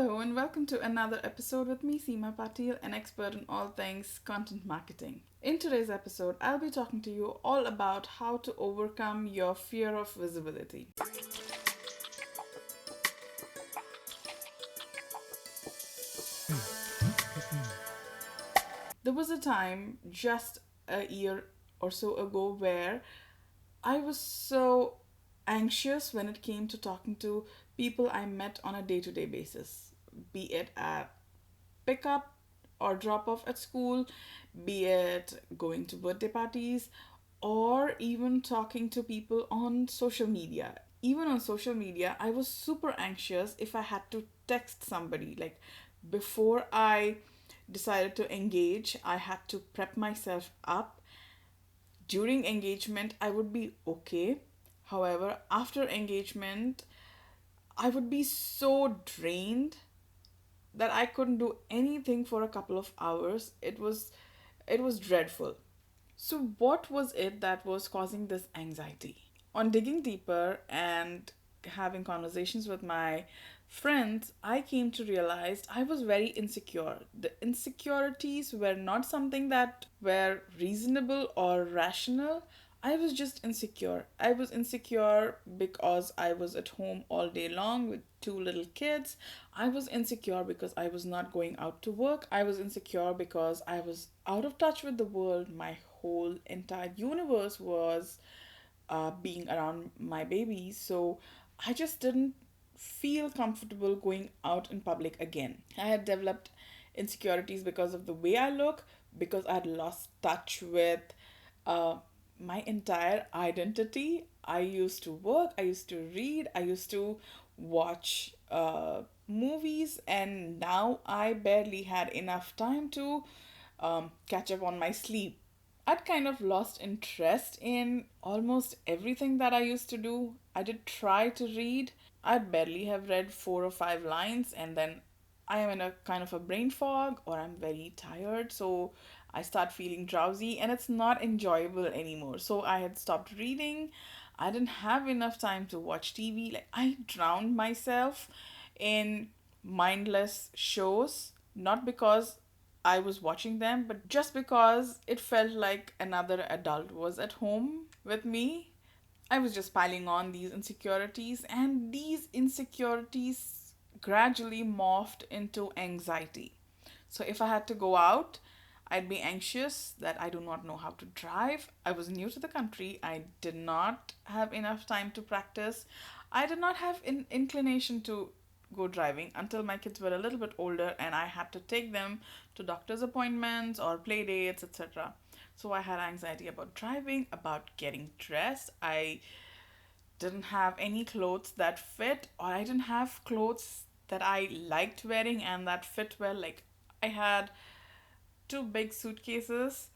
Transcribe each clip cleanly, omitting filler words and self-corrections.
Hello, and welcome to another episode with me, Seema Pateel, an expert in all things content marketing. In today's episode, I'll be talking to you all about how to overcome your fear of visibility. There was a time just a year or so ago where I was so anxious when it came to talking to people I met on a day to day basis, be it at pickup or drop off at school, be it going to birthday parties, or even talking to people on social media. Even on social media, I was super anxious if I had to text somebody. Like before I decided to engage, I had to prep myself up. During engagement, I would be okay. However, after engagement, I would be so drained that I couldn't do anything for a couple of hours. It was dreadful. So what was it that was causing this anxiety? On digging deeper and having conversations with my friends, I came to realize I was very insecure. The insecurities were not something that were reasonable or rational. I was just insecure. I was insecure because I was at home all day long with two little kids. I was insecure because I was not going out to work. I was insecure because I was out of touch with the world. My whole entire universe was being around my baby. So I just didn't feel comfortable going out in public again. I had developed insecurities because of the way I look, because I had lost touch with uh, my entire identity. I used to work, I used to read, I used to watch movies, and now I barely had enough time to catch up on my sleep. I'd kind of lost interest in almost everything that I used to do. I did try to read. I'd barely have read 4 or 5 lines, and then I am in a kind of a brain fog, or I'm very tired, so I start feeling drowsy and it's not enjoyable anymore. So I had stopped reading. I didn't have enough time to watch TV. Like I drowned myself in mindless shows, not because I was watching them, but just because it felt like another adult was at home with me. I was just piling on these insecurities, and these insecurities gradually morphed into anxiety. So, if I had to go out, I'd be anxious that I do not know how to drive. I was new to the country. I did not have enough time to practice. I did not have inclination to go driving until my kids were a little bit older and I had to take them to doctor's appointments or play dates, etc. So I had anxiety about driving, about getting dressed. I didn't have any clothes that fit, or I didn't have clothes that I liked wearing and that fit well. Like I had two big suitcases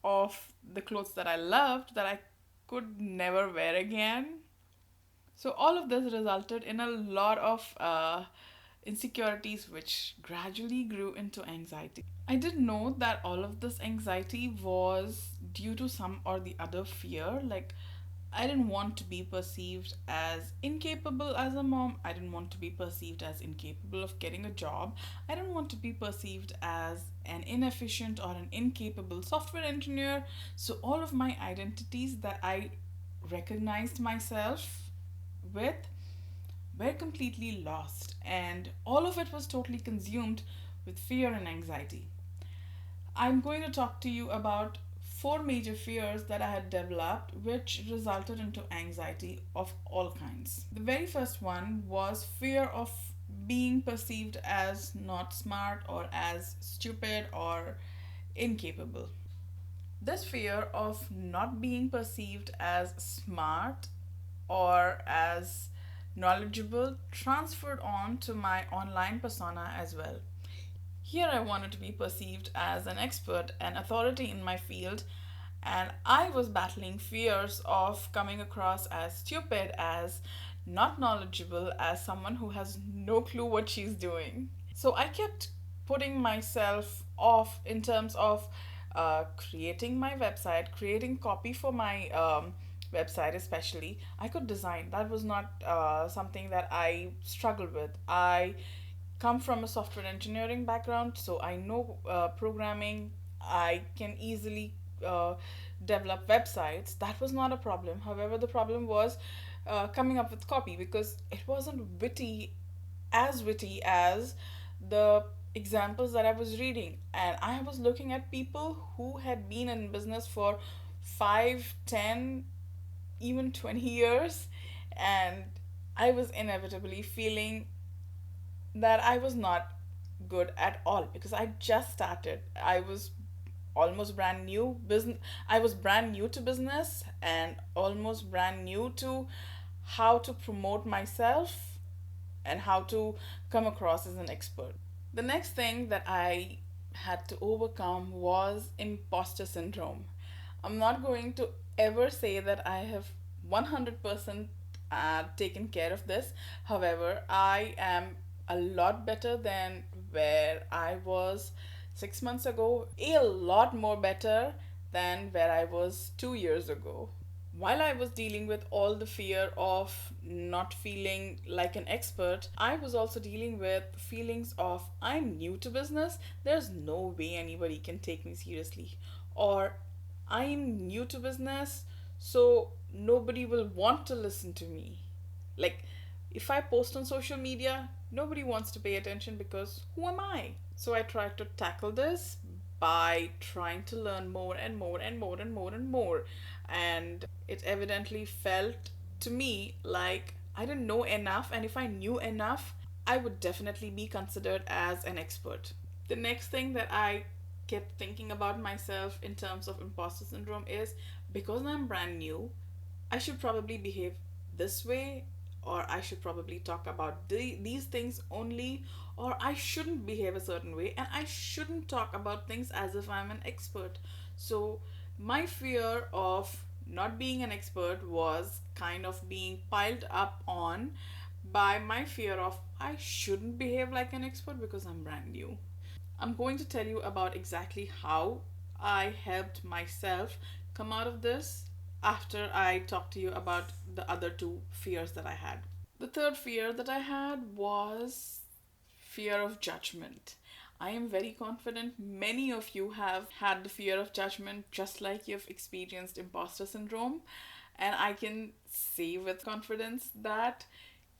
of the clothes that I loved that I could never wear again. So all of this resulted in a lot of insecurities, which gradually grew into anxiety. I didn't know that all of this anxiety was due to some or the other fear. Like, I didn't want to be perceived as incapable as a mom. I didn't want to be perceived as incapable of getting a job. I didn't want to be perceived as an inefficient or an incapable software engineer. So, all of my identities that I recognized myself with were completely lost, and all of it was totally consumed with fear and anxiety. I'm going to talk to you about four major fears that I had developed, which resulted into anxiety of all kinds. The very first one was fear of being perceived as not smart or as stupid or incapable. This fear of not being perceived as smart or as knowledgeable transferred on to my online persona as well. Here, I wanted to be perceived as an expert, an authority in my field, and I was battling fears of coming across as stupid, as not knowledgeable, as someone who has no clue what she's doing. So I kept putting myself off in terms of creating my website, creating copy for my website, especially. I could design. That was not something that I struggled with. I come from a software engineering background, so I know programming. I can easily uh, develop websites. That was not a problem. However, the problem was coming up with copy, because it wasn't witty as the examples that I was reading. And I was looking at people who had been in business for 5, 10, even 20 years, and I was inevitably feeling that I was not good at all, because I just started. I was almost brand new business. I was brand new to business and almost brand new to how to promote myself and how to come across as an expert. The next thing that I had to overcome was imposter syndrome. I'm not going to ever say that I have 100% taken care of this. However, I am a lot better than where I was 6 months ago, a lot more better than where I was 2 years ago. While I was dealing with all the fear of not feeling like an expert, I was also dealing with feelings of I'm new to business, there's no way anybody can take me seriously. Or I'm new to business, so nobody will want to listen to me. Like, if I post on social media, nobody wants to pay attention because who am I? So I tried to tackle this by trying to learn more and more and more and more and more. And it evidently felt to me like I didn't know enough, and if I knew enough, I would definitely be considered as an expert. The next thing that I kept thinking about myself in terms of imposter syndrome is, because I'm brand new, I should probably behave this way, or I should probably talk about these things only, or I shouldn't behave a certain way, and I shouldn't talk about things as if I'm an expert. So, my fear of not being an expert was kind of being piled up on by my fear of I shouldn't behave like an expert because I'm brand new. I'm going to tell you about exactly how I helped myself come out of this after I talk to you about the other two fears that I had. The third fear that I had was fear of judgment. I am very confident many of you have had the fear of judgment just like you've experienced imposter syndrome. And I can say with confidence that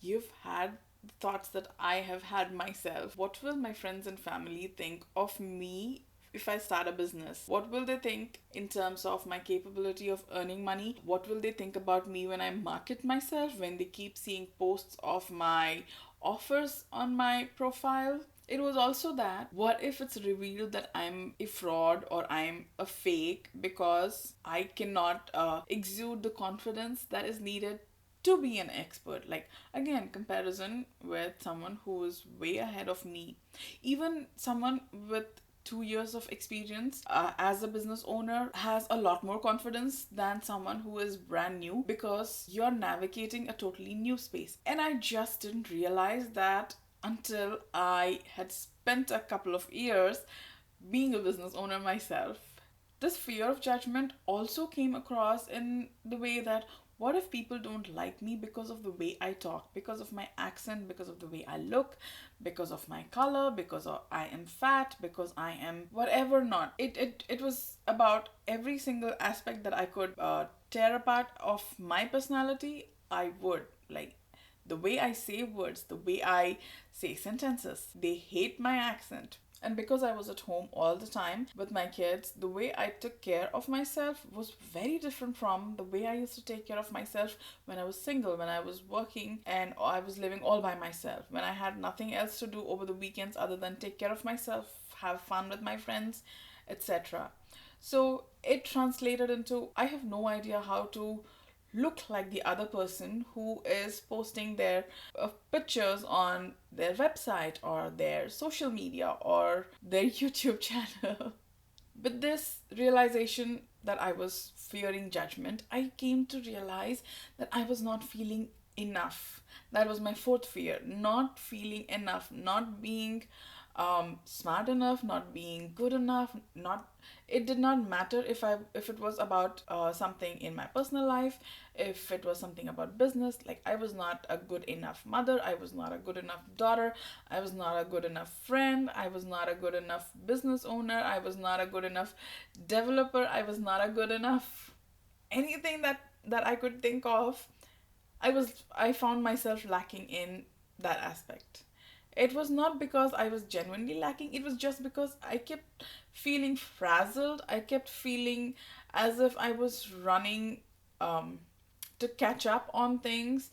you've had thoughts that I have had myself. What will my friends and family think of me if I start a business? What will they think in terms of my capability of earning money? What will they think about me when I market myself, when they keep seeing posts of my offers on my profile? It was also that what if it's revealed that I'm a fraud or I'm a fake because I cannot exude the confidence that is needed to be an expert? Like, again, comparison with someone who is way ahead of me, even someone with 2 years of experience as a business owner has a lot more confidence than someone who is brand new, because you're navigating a totally new space. And I just didn't realize that until I had spent a couple of years being a business owner myself. This fear of judgment also came across in the way that what if people don't like me because of the way I talk, because of my accent, because of the way I look, because of my color, because I am fat, because I am whatever not. It was about every single aspect that I could tear apart of my personality. I would, like, the way I say words, the way I say sentences. They hate my accent. And because I was at home all the time with my kids, the way I took care of myself was very different from the way I used to take care of myself when I was single, when I was working and I was living all by myself, when I had nothing else to do over the weekends other than take care of myself, have fun with my friends, etc. So it translated into I have no idea how to look like the other person who is posting their pictures on their website or their social media or their YouTube channel. With this realization that I was fearing judgment, I came to realize that I was not feeling enough. That was my fourth fear, not feeling enough, not being smart enough, not being good enough, not it did not matter if it was about something in my personal life, if it was something about business. Like, I was not a good enough mother, I was not a good enough daughter, I was not a good enough friend, I was not a good enough business owner, I was not a good enough developer, I was not a good enough anything that I could think of. I found myself lacking in that aspect. It was not because I was genuinely lacking, it was just because I kept feeling frazzled. I kept feeling as if I was running um, to catch up on things,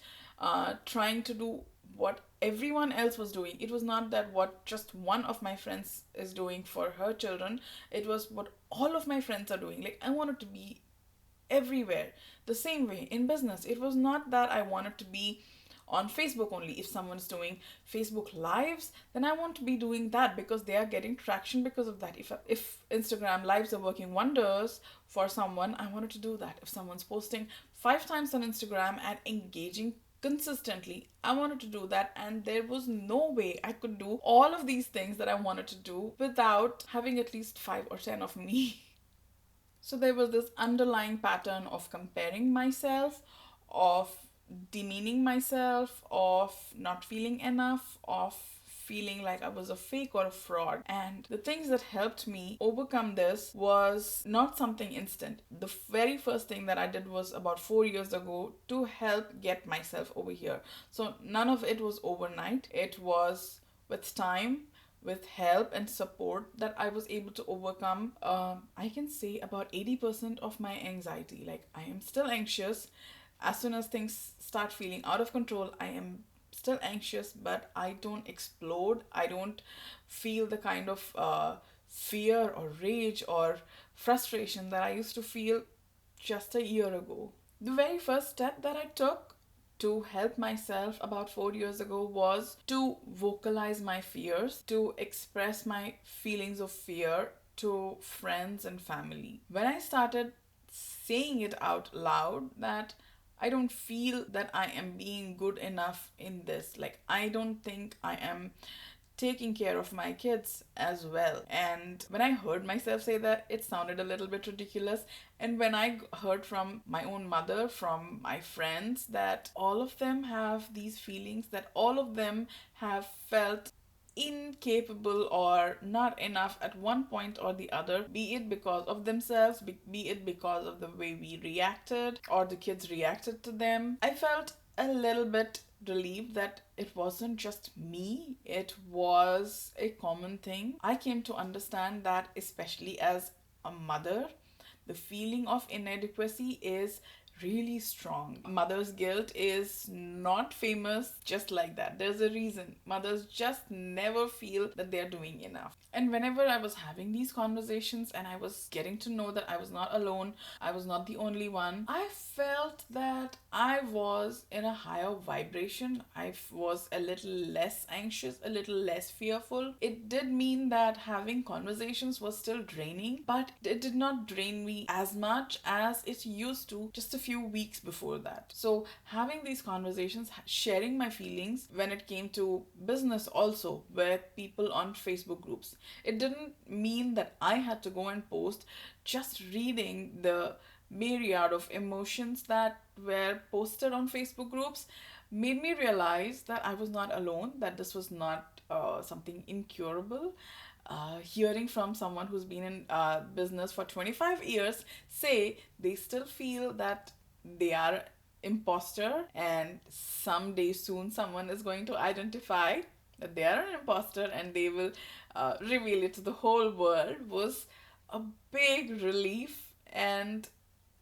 trying to do what everyone else was doing. It was not that what just one of my friends is doing for her children, it was what all of my friends are doing. Like, I wanted to be everywhere the same way. In business, it was not that I wanted to be on Facebook only. If someone's doing Facebook lives, then I want to be doing that because they are getting traction because of that. If Instagram lives are working wonders for someone, I wanted to do that. If someone's posting 5 times on Instagram and engaging consistently, I wanted to do that. And there was no way I could do all of these things that I wanted to do without having at least 5 or 10 of me. So there was this underlying pattern of comparing myself, of demeaning myself, of not feeling enough, of feeling like I was a fake or a fraud. And the things that helped me overcome this was not something instant. The very first thing that I did was about 4 years ago to help get myself over here. So none of it was overnight, it was with time, with help and support, that I was able to overcome, I can say, about 80% of my anxiety. Like, I am still anxious. As soon as things start feeling out of control, I am still anxious, but I don't explode. I don't feel the kind of fear or rage or frustration that I used to feel just a year ago. The very first step that I took to help myself about 4 years ago was to vocalize my fears, to express my feelings of fear to friends and family. When I started saying it out loud, that I don't feel that I am being good enough in this. Like, I don't think I am taking care of my kids as well. And when I heard myself say that, it sounded a little bit ridiculous. And when I heard from my own mother, from my friends, that all of them have these feelings, that all of them have felt incapable or not enough at one point or the other, be it because of themselves, be it because of the way we reacted or the kids reacted to them, I felt a little bit relieved that it wasn't just me, it was a common thing. I came to understand that, especially as a mother, the feeling of inadequacy is really strong. Mother's guilt is not famous just like that. There's a reason. Mothers just never feel that they're doing enough. And whenever I was having these conversations and I was getting to know that I was not alone, I was not the only one, I felt that I was in a higher vibration. I was a little less anxious, a little less fearful. It did mean that having conversations was still draining, but it did not drain me as much as it used to just a few weeks before that. So having these conversations, sharing my feelings when it came to business also with people on Facebook groups, it didn't mean that I had to go and post. Just reading the myriad of emotions that were posted on Facebook groups made me realize that I was not alone, that this was not something incurable. Hearing from someone who's been in business for 25 years say they still feel that they are imposter, and someday soon someone is going to identify that they are an imposter and they will reveal it to the whole world, was a big relief. And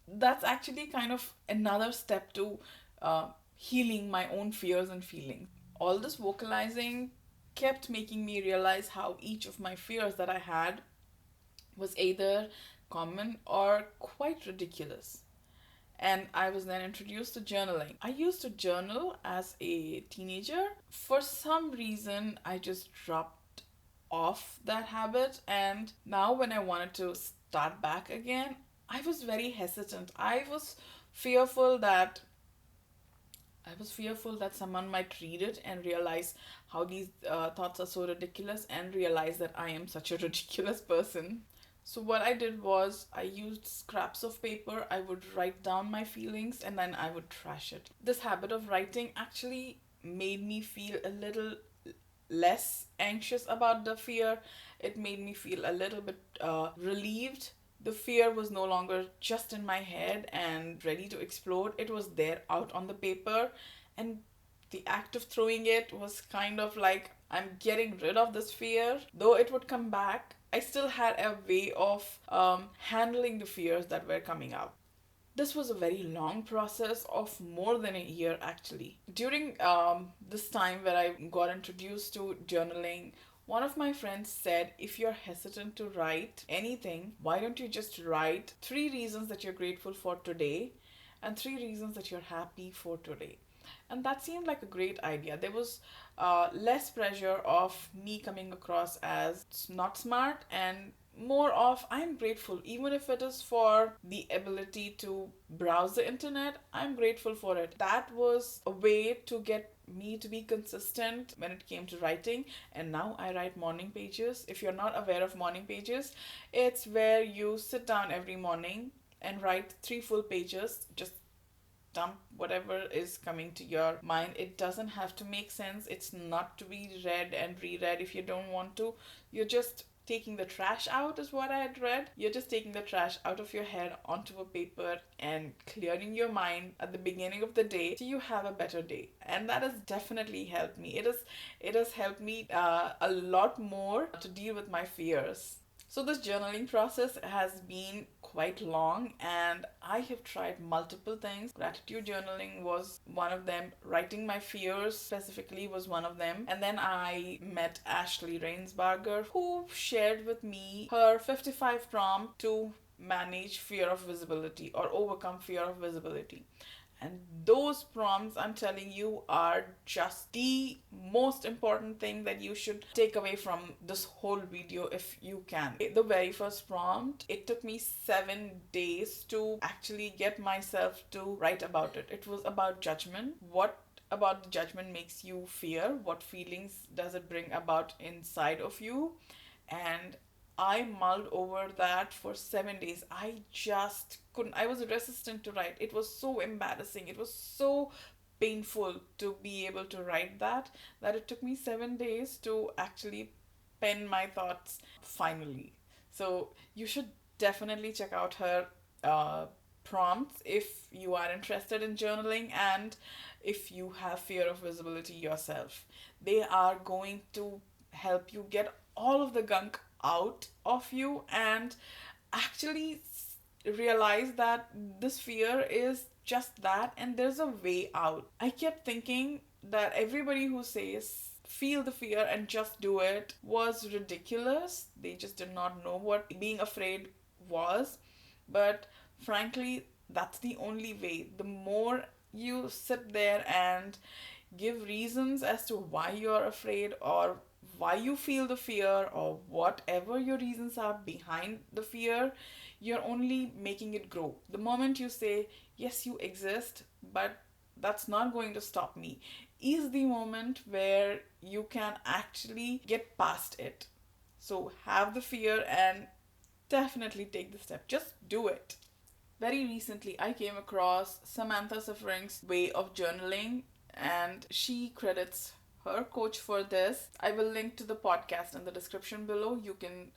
that's actually kind of another step to healing my own fears and feelings. All this vocalizing kept making me realize how each of my fears that I had was either common or quite ridiculous. And I was then introduced to journaling. I used to journal as a teenager. For some reason, I just dropped off that habit, and now when I wanted to start back again, I was very hesitant. I was fearful that I was fearful that someone might read it and realize how these thoughts are so ridiculous and realize that I am such a ridiculous person. So, what I did was I used scraps of paper, I would write down my feelings and then I would trash it. This habit of writing actually made me feel a little less anxious about the fear. It made me feel a little bit relieved. The fear was no longer just in my head and ready to explode. It was there out on the paper, and the act of throwing it was kind of like I'm getting rid of this fear. Though it would come back, I still had a way of handling the fears that were coming out. This was a very long process of more than a year actually. During this time where I got introduced to journaling, one of my friends said, if you're hesitant to write anything, why don't you just write three reasons that you're grateful for today and three reasons that you're happy for today? And that seemed like a great idea. There was less pressure of me coming across as not smart and more of I'm grateful, even if it is for the ability to browse the internet, I'm grateful for it. That was a way to get me to be consistent when it came to writing. And now I write morning pages. If you're not aware of morning pages, it's where you sit down every morning and write three full pages. Just dump whatever is coming to your mind. It doesn't have to make sense. It's not to be read and reread if you don't want to. You're just taking the trash out, is what I had read. You're just taking the trash out of your head onto a paper and clearing your mind at the beginning of the day so you have a better day. And that has definitely helped me. It has helped me a lot more to deal with my fears. So, this journaling process has been quite long, and I have tried multiple things. Gratitude journaling was one of them, writing my fears specifically was one of them. And then I met Ashley Rainsbarger, who shared with me her 55 prompt to manage fear of visibility or overcome fear of visibility. And those prompts, I'm telling you, are just the most important thing that you should take away from this whole video if you can. The very first prompt, it took me 7 days to actually get myself to write about it. It was about judgment. What about the judgment makes you fear? What feelings does it bring about inside of you? And I mulled over that for 7 days. I just couldn't. I was resistant to write. It was so embarrassing. It was so painful to be able to write that it took me 7 days to actually pen my thoughts finally. So you should definitely check out her prompts if you are interested in journaling and if you have fear of visibility yourself. They are going to help you get all of the gunk out of you and actually realize that this fear is just that and there's a way out. I kept thinking that everybody who says feel the fear and just do it was ridiculous. They just did not know what being afraid was. But frankly, that's the only way. The more you sit there and give reasons as to why you're afraid or why you feel the fear or whatever your reasons are behind the fear, you're only making it grow. The moment you say, yes, you exist, but that's not going to stop me, is the moment where you can actually get past it. So have the fear and definitely take the step. Just do it. Very recently, I came across Samantha Sifring's way of journaling, and she credits her coach for this. I will link to the podcast in the description below. You can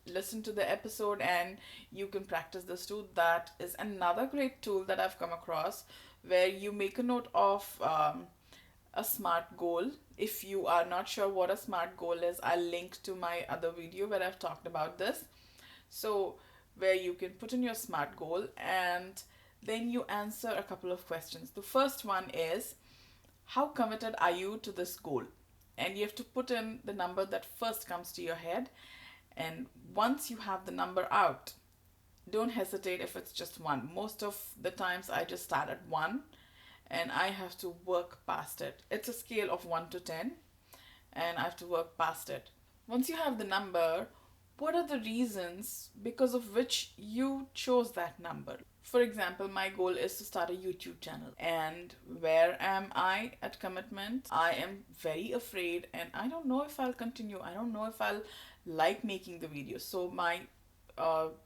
listen to the episode and you can practice this too. That is another great tool that I've come across where you make a note of a SMART goal. If you are not sure what a SMART goal is, I'll link to my other video where I've talked about this. So, where you can put in your SMART goal and then you answer a couple of questions. The first one is, how committed are you to this goal? And you have to put in the number that first comes to your head. And once you have the number out, don't hesitate if it's just one. Most of the times I just start at one and I have to work past it. It's a scale of 1 to 10 and I have to work past it. Once you have the number, what are the reasons because of which you chose that number? For example, my goal is to start a YouTube channel. And where am I at commitment? I am very afraid and I don't know if I'll continue. I don't know if I'll like making the videos. So my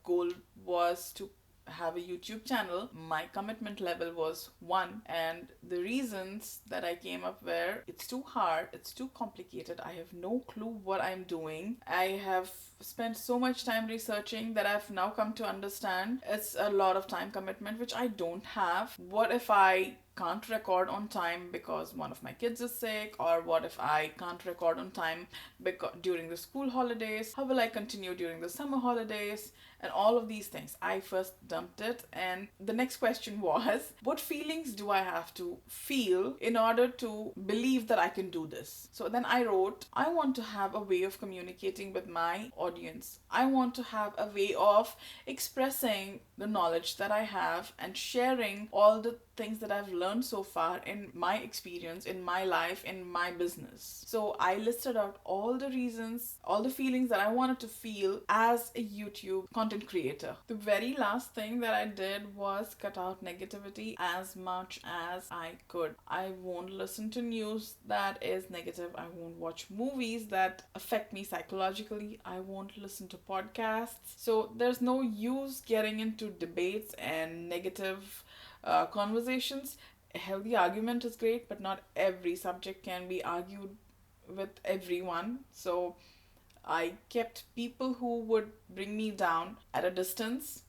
goal was to have a YouTube channel. My commitment level was 1, and the reasons that I came up were it's too hard, it's too complicated, I have no clue what I'm doing. I have spent so much time researching that I've now come to understand it's a lot of time commitment which I don't have. What if I can't record on time because one of my kids is sick, or what if I can't record on time because during the school holidays? How will I continue during the summer holidays? And all of these things. I first dumped it, and the next question was, what feelings do I have to feel in order to believe that I can do this? So then I wrote, I want to have a way of communicating with my audience. I want to have a way of expressing the knowledge that I have and sharing all the things that I've learned so far in my experience, in my life, in my business. So I listed out all the reasons, all the feelings that I wanted to feel as a YouTube content creator. The very last thing that I did was cut out negativity as much as I could. I won't listen to news that is negative. I won't watch movies that affect me psychologically. I won't listen to podcasts. So there's no use getting into debates and negative conversations. A healthy argument is great, but not every subject can be argued with everyone. So I kept people who would bring me down at a distance.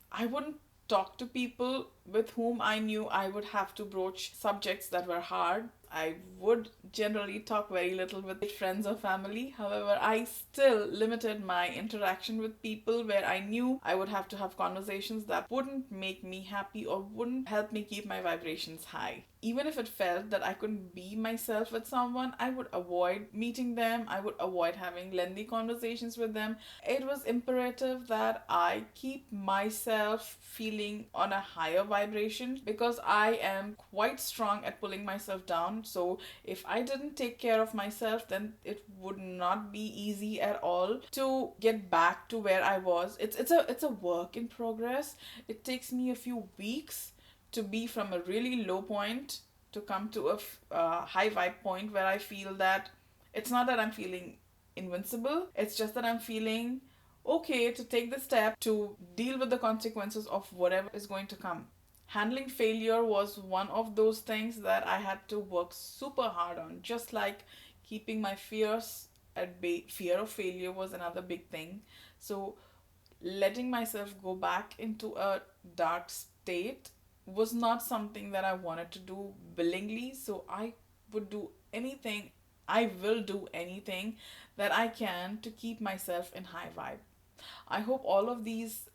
I wouldn't talk to people with whom I knew I would have to broach subjects that were hard. I would generally talk very little with friends or family. However, I still limited my interaction with people where I knew I would have to have conversations that wouldn't make me happy or wouldn't help me keep my vibrations high. Even if it felt that I couldn't be myself with someone, I would avoid meeting them. I would avoid having lengthy conversations with them. It was imperative that I keep myself feeling on a higher vibration because I am quite strong at pulling myself down. So if I didn't take care of myself, then it would not be easy at all to get back to where I was. It's a work in progress. It takes me a few weeks to be from a really low point to come to a high vibe point where I feel that it's not that I'm feeling invincible, it's just that I'm feeling okay to take the step to deal with the consequences of whatever is going to come. Handling failure was one of those things that I had to work super hard on, just like keeping my fears at bay. Fear of failure was another big thing. So letting myself go back into a dark state was not something that I wanted to do willingly. So I would do anything, I will do anything that I can to keep myself in high vibe. I hope all of these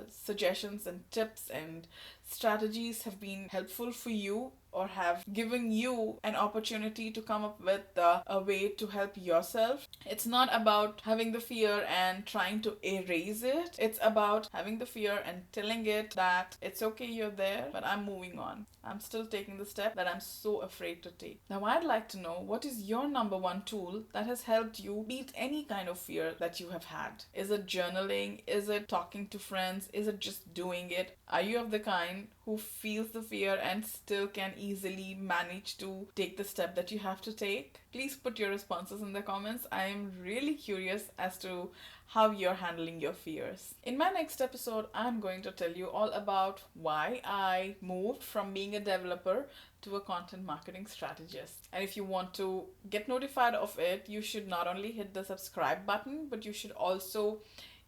suggestions and tips and strategies have been helpful for you or have given you an opportunity to come up with a way to help yourself. It's not about having the fear and trying to erase it. It's about having the fear and telling it that it's okay, you're there, but I'm moving on. I'm still taking the step that I'm so afraid to take. Now, I'd like to know, what is your number one tool that has helped you beat any kind of fear that you have had? Is it journaling? Is it talking to friends? Is it just doing it? Are you of the kind who feels the fear and still can easily manage to take the step that you have to take? Please put your responses in the comments. I am really curious as to how you're handling your fears. In my next episode, I'm going to tell you all about why I moved from being a developer to a content marketing strategist. And if you want to get notified of it, you should not only hit the subscribe button, but you should also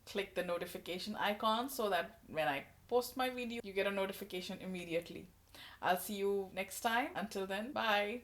click the notification icon so that when I post my video, you get a notification immediately. I'll see you next time. Until then, bye.